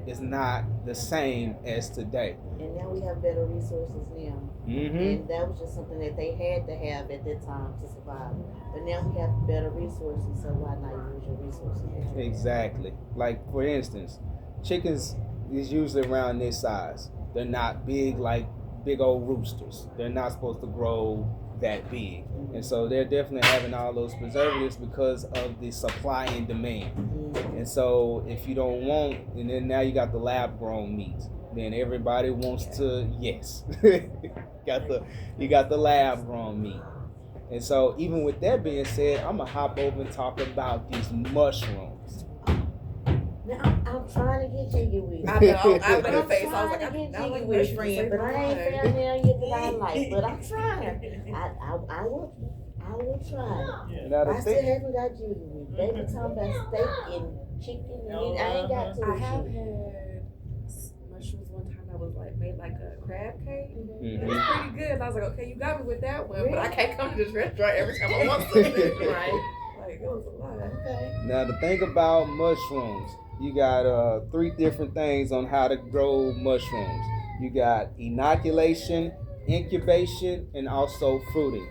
is not the same as today. And now we have better resources now. Mm-hmm. And that was just something that they had to have at that time to survive. But now we have better resources, so why not use your resources? Exactly. Like for instance, chickens is usually around this size. They're not big like big old roosters. They're not supposed to grow that big. And so they're definitely having all those preservatives because of the supply and demand. And so if you don't want, and then now you got the lab grown meat, then everybody wants to, yes. you got the lab grown meat. And so even with that being said, I'm gonna hop over and talk about these mushrooms. Now I'm trying to get jiggy with it. I know. I made a I'm face. I was trying like, to I get not jiggy like with mushrooms, it, friend, they but I ain't fine. found there yet that I like. But I'm trying. I will try. Now the I still thing, haven't got jiggy with it. They be talking about steak and chicken, and I ain't got to. I have had mushrooms one time that was like made like a crab cake. It was pretty good. And I was like, okay, you got me with that one, but I can't come to this restaurant every time I want something, right? Like it was a lot. Okay. now the thing about mushrooms, you got 3 different things on how to grow mushrooms. You got inoculation, incubation, and also fruiting.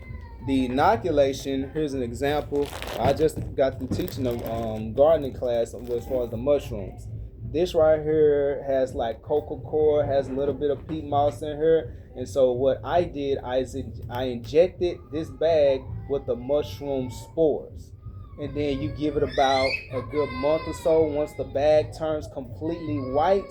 The inoculation, here's an example. I just got through teaching a gardening class as far as the mushrooms. This right here has like cocoa coir, has a little bit of peat moss in here. And so what I did, I injected this bag with the mushroom spores. And then you give it about a good month or so. Once the bag turns completely white,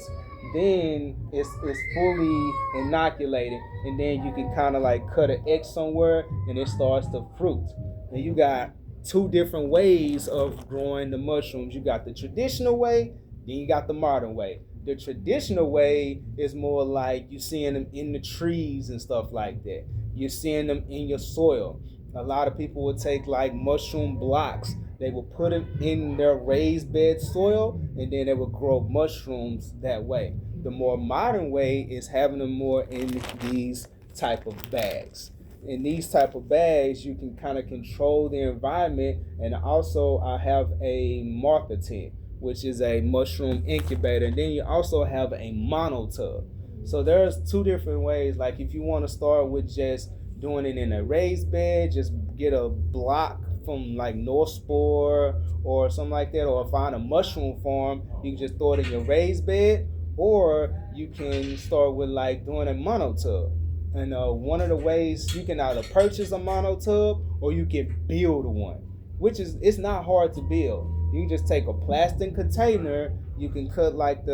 then it's fully inoculated, and then you can kind of like cut an X somewhere and it starts to fruit. And you got 2 different ways of growing the mushrooms. You got the traditional way, then you got the modern way. The traditional way is more like you seeing them in the trees and stuff like that. You're seeing them in your soil. A lot of people will take like mushroom blocks. They will put them in their raised bed soil, and then they will grow mushrooms that way. The more modern way is having them more in these type of bags. In these type of bags, you can kind of control the environment, and also I have a marker tent. which is a mushroom incubator. And then you also have a monotub. So there's two different ways. Like if you want to start with just doing it in a raised bed, just get a block from like North Spore or something like that, or find a mushroom farm. You can just throw it in your raised bed, or you can start with like doing a monotub. And one of the ways you can either purchase a monotub or you can build one, which is, it's not hard to build. You can just take a plastic container. You can cut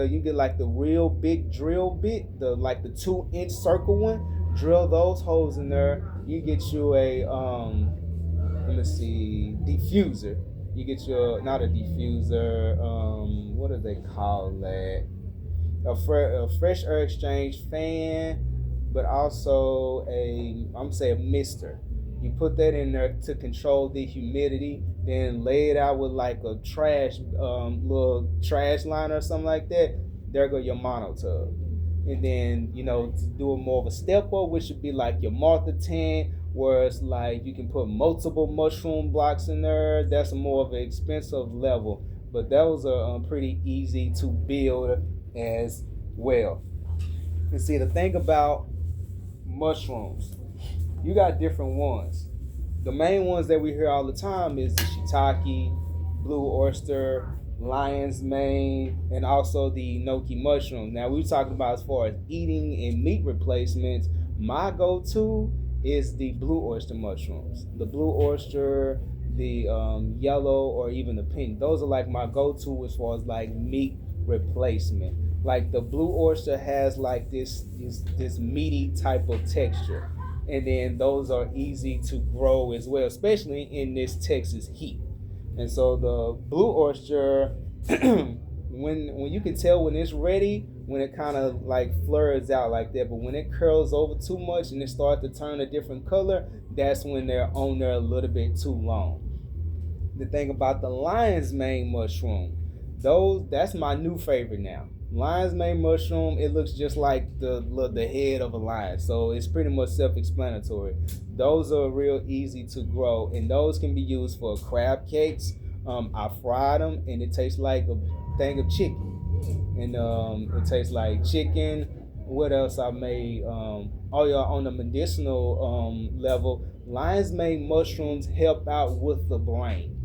you get like the real big drill bit, the 2-inch circle one. Drill those holes in there. You get you a diffuser. You get your, not a diffuser. What do they call that? A fresh air exchange fan, but also a mister. You put that in there to control the humidity, then lay it out with like a little trash liner or something like that. There go your monotub. And then, to do a more of a step up, which should be like your Martha tent, where it's like you can put multiple mushroom blocks in there. That's more of an expensive level, but that was a pretty easy to build as well. And see, the thing about mushrooms, you got different ones. The main ones that we hear all the time is the shiitake, blue oyster, lion's mane, and also the enoki mushroom. Now we talking about as far as eating and meat replacements. My go-to is the blue oyster mushrooms. The blue oyster, the yellow, or even the pink. Those are like my go-to as far as like meat replacement. Like the blue oyster has like this meaty type of texture. And then those are easy to grow as well, especially in this Texas heat. And so the blue oyster, when you can tell when it's ready, when it kind of like flurs out like that, but when it curls over too much and it starts to turn a different color, that's when they're on there a little bit too long. The thing about the lion's mane mushroom, that's my new favorite now. Lion's mane mushroom, it looks just like the head of a lion, so it's pretty much self-explanatory. Those are real easy to grow, and those can be used for crab cakes. I fried them, and it tastes like a thing of chicken, and it tastes like chicken. What else I made? On the medicinal level, lion's mane mushrooms help out with the brain.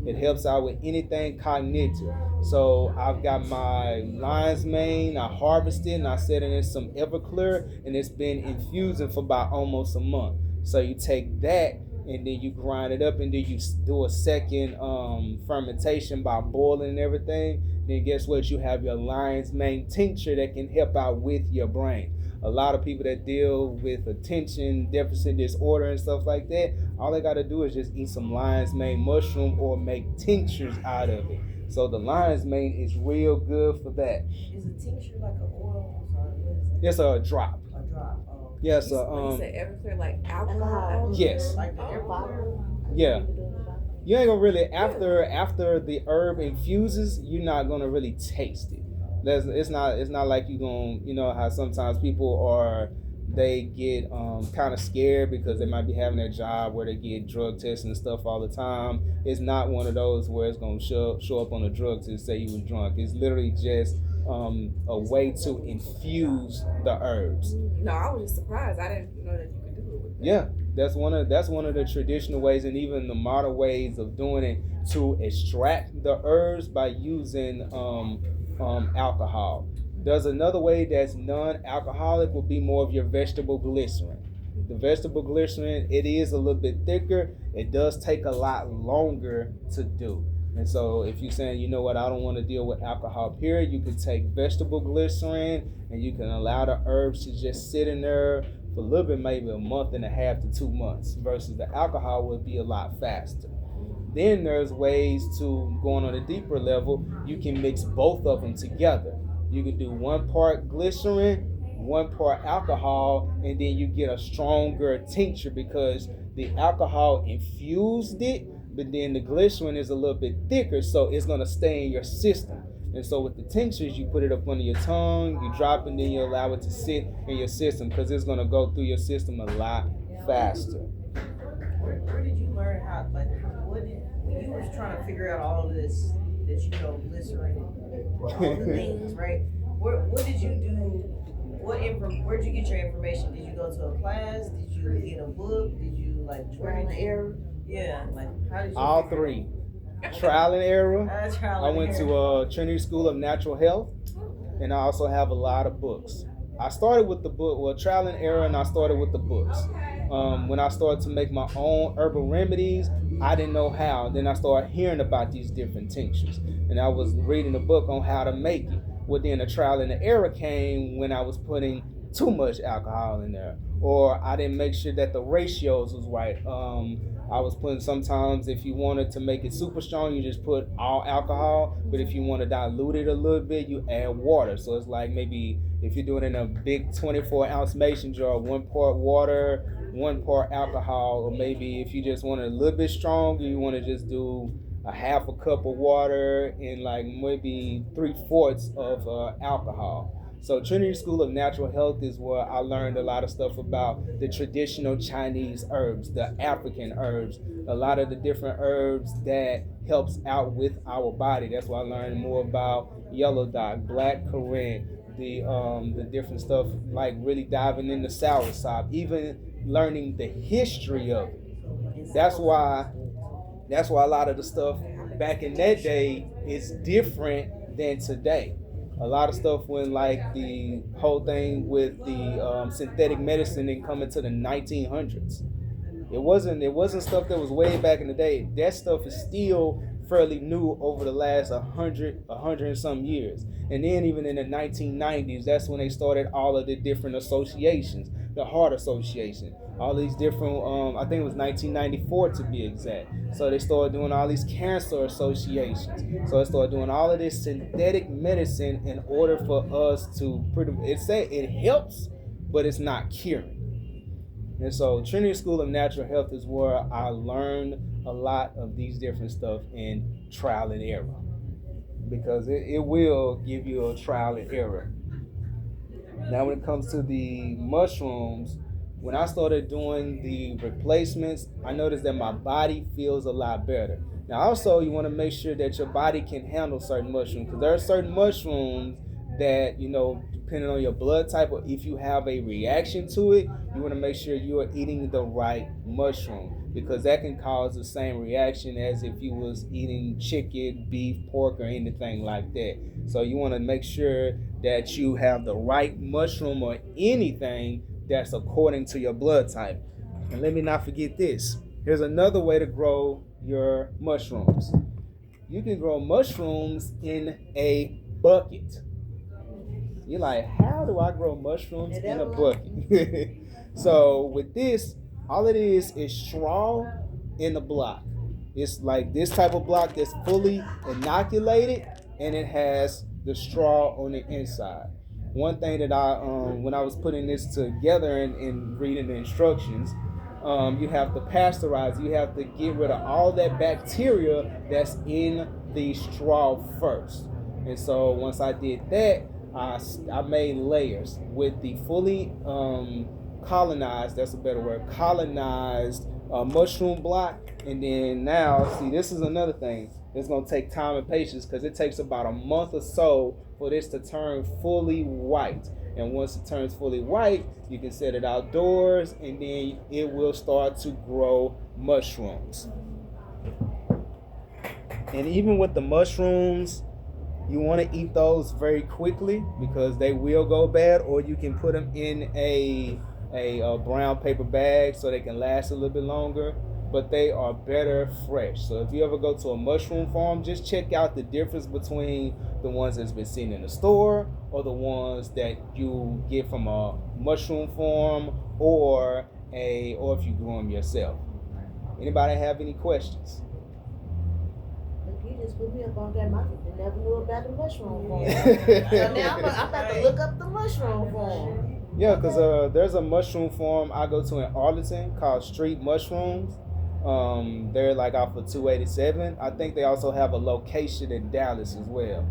It helps out with anything cognitive. So I've got my lion's mane, I harvested and I set it in some Everclear, and it's been infusing for about almost a month. So you take that and then you grind it up, and then you do a second fermentation by boiling and everything. Then guess what? You have your lion's mane tincture that can help out with your brain. A lot of people that deal with attention deficit disorder and stuff like that, all they got to do is just eat some lion's mane mushroom or make tinctures out of it. So the lion's mane is real good for that. Is a tincture like an oil? I'm sorry, what is it? It's a drop. A drop. Oh. Yes. You said Everclear, like alcohol? Yes. Like the Everclear? Yeah. You ain't gonna really, after the herb infuses, you're not gonna really taste it. It's not like you gonna, how sometimes people they get kind of scared because they might be having their job where they get drug tests and stuff all the time. It's not one of those where it's gonna show up on a drug test say you was drunk. It's literally just a way to infuse the herbs. No, I was just surprised. I didn't know that you could do it with that. Yeah, that's one of the traditional ways, and even the modern ways of doing it, to extract the herbs by using alcohol. There's another way that's non-alcoholic, will be more of your vegetable glycerin. The vegetable glycerin, it is a little bit thicker. It does take a lot longer to do. And so if you're saying, you know what, I don't want to deal with alcohol, period, you can take vegetable glycerin and you can allow the herbs to just sit in there for a little bit, maybe a month and a half to 2 months, versus the alcohol would be a lot faster. Then there's ways to, going on a deeper level, you can mix both of them together. You can do 1 part glycerin, 1 part alcohol, and then you get a stronger tincture because the alcohol infused it, but then the glycerin is a little bit thicker, so it's going to stay in your system. And so with the tinctures, you put it up under your tongue, you drop it, and then you allow it to sit in your system because it's going to go through your system a lot faster. Where did you learn when you was trying to figure out all of this that you know glycerin and all the things, right? What did you do? Where'd you get your information? Did you go to a class? Did you get a book? Did you like Trial and error. Yeah, like how did you? All three. Trial and error. I went to. to Trinity School of Natural Health, and I also have a lot of books. I started with the book, trial and error, and I started with the books. When I started to make my own herbal remedies, I didn't know how. Then I started hearing about these different tinctures, and I was reading a book on how to make it. Well, then the trial and the error came when I was putting too much alcohol in there, or I didn't make sure that the ratios was right. I was putting, sometimes if you wanted to make it super strong, you just put all alcohol, but if you want to dilute it a little bit, you add water. So it's like maybe if you're doing it in a big 24-ounce mason jar, 1 part water, 1 part alcohol, or maybe if you just want it a little bit stronger, you want to just do a half a cup of water and like maybe 3/4 of alcohol. So Trinity School of Natural Health is where I learned a lot of stuff about the traditional Chinese herbs, the African herbs, a lot of the different herbs that helps out with our body. That's why I learned more about yellow dock, black currant, the different stuff, like really diving into soursop, even learning the history of it. That's why a lot of the stuff back in that day is different than today. A lot of stuff when like the whole thing with the synthetic medicine and coming to the 1900s. It wasn't stuff that was way back in the day. That stuff is still fairly new over the last 100 and some years. And then even in the 1990s, that's when they started all of the different associations, the Heart Association, all these different, I think it was 1994 to be exact. So they started doing all these cancer associations. So they started doing all of this synthetic medicine in order for us to, it helps, but it's not curing. And so Trinity School of Natural Health is where I learned a lot of these different stuff in trial and error, because it will give you a trial and error. Now when it comes to the mushrooms, when I started doing the replacements, I noticed that my body feels a lot better. Now also you want to make sure that your body can handle certain mushrooms, because there are certain mushrooms that, you know, depending on your blood type, or if you have a reaction to it, you want to make sure you are eating the right mushroom, because that can cause the same reaction as if you was eating chicken, beef, pork, or anything like that. So you want to make sure that you have the right mushroom or anything that's according to your blood type. And let me not forget this. Here's another way to grow your mushrooms. You can grow mushrooms in a bucket. You're like, how do I grow mushrooms in a bucket? So with this, all it is straw in a block. It's like this type of block that's fully inoculated, and it has the straw on the inside. One thing that I, when I was putting this together and reading the instructions, you have to pasteurize. You have to get rid of all that bacteria that's in the straw first. And so once I did that, I made layers with the fully colonized, that's a better word, colonized mushroom block. And then now, see, this is another thing. It's going to take time and patience, because it takes about a month or so for this to turn fully white. And once it turns fully white, you can set it outdoors, and then it will start to grow mushrooms. And even with the mushrooms, you want to eat those very quickly, because they will go bad, or you can put them in a brown paper bag so they can last a little bit longer, but they are better fresh. So if you ever go to a mushroom farm, just check out the difference between the ones that's been seen in the store or the ones that you get from a mushroom farm, or if you grow them yourself. Anybody have any questions? You just put me up on that market. I never knew about the mushroom farm. So now I'm about to look up the mushroom farm. Yeah, because there's a mushroom farm I go to in Arlington called Street Mushrooms. They're like off of 287. I think they also have a location in Dallas as well.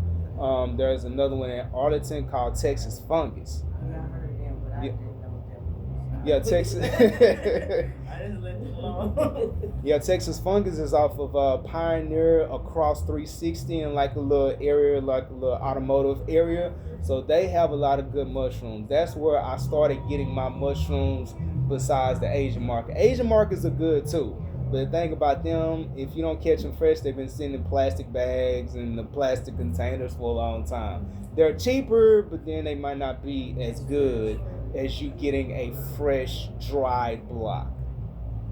There's another one in Arlington called Texas Fungus. Yeah, I heard of them, but I didn't know what that was. Yeah, Texas. I just left it alone. Yeah, Texas Fungus is off of Pioneer across 360 in like a little area, like a little automotive area. So they have a lot of good mushrooms. That's where I started getting my mushrooms besides the Asian market. Asian markets are good too. But the thing about them, if you don't catch them fresh, they've been sitting in plastic bags and the plastic containers for a long time. They're cheaper, but then they might not be as good as you getting a fresh, dried block.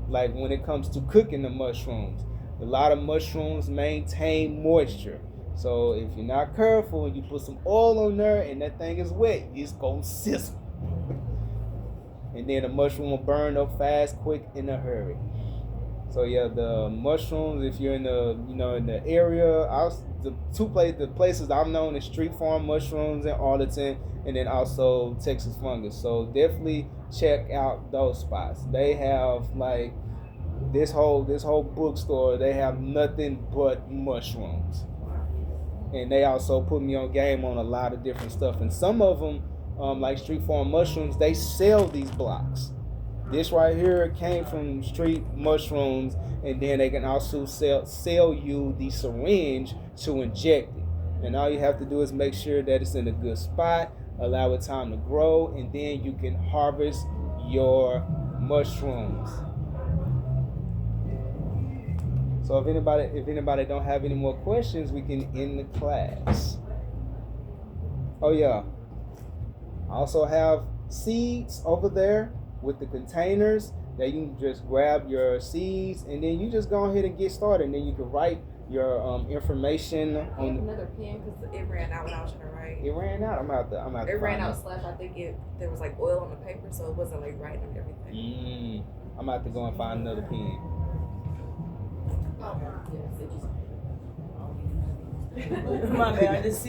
Like when it comes to cooking the mushrooms, a lot of mushrooms maintain moisture. So if you're not careful and you put some oil on there and that thing is wet, it's gonna sizzle. And then the mushroom will burn up fast, quick, in a hurry. So yeah, the mushrooms, if you're in the in the area, the places I've known is Street Farm Mushrooms in Arlington, and then also Texas Fungus. So definitely check out those spots. They have like this whole bookstore. They have nothing but mushrooms, and they also put me on game on a lot of different stuff. And some of them, like Street Farm Mushrooms, they sell these blocks. This right here came from Street Mushrooms, and then they can also sell you the syringe to inject it. And all you have to do is make sure that it's in a good spot, allow it time to grow, and then you can harvest your mushrooms. So if anybody don't have any more questions, we can end the class. Oh yeah, I also have seeds over there with the containers that you can just grab your seeds and then you just go ahead and get started, and then you can write your information I on have another pen because it ran out when I was trying to write. It ran out. I'm out. It ran out / I think there was like oil on the paper, so it wasn't like writing and everything. I'm about to go and find another pen. Oh, yes, it just. My bad, I just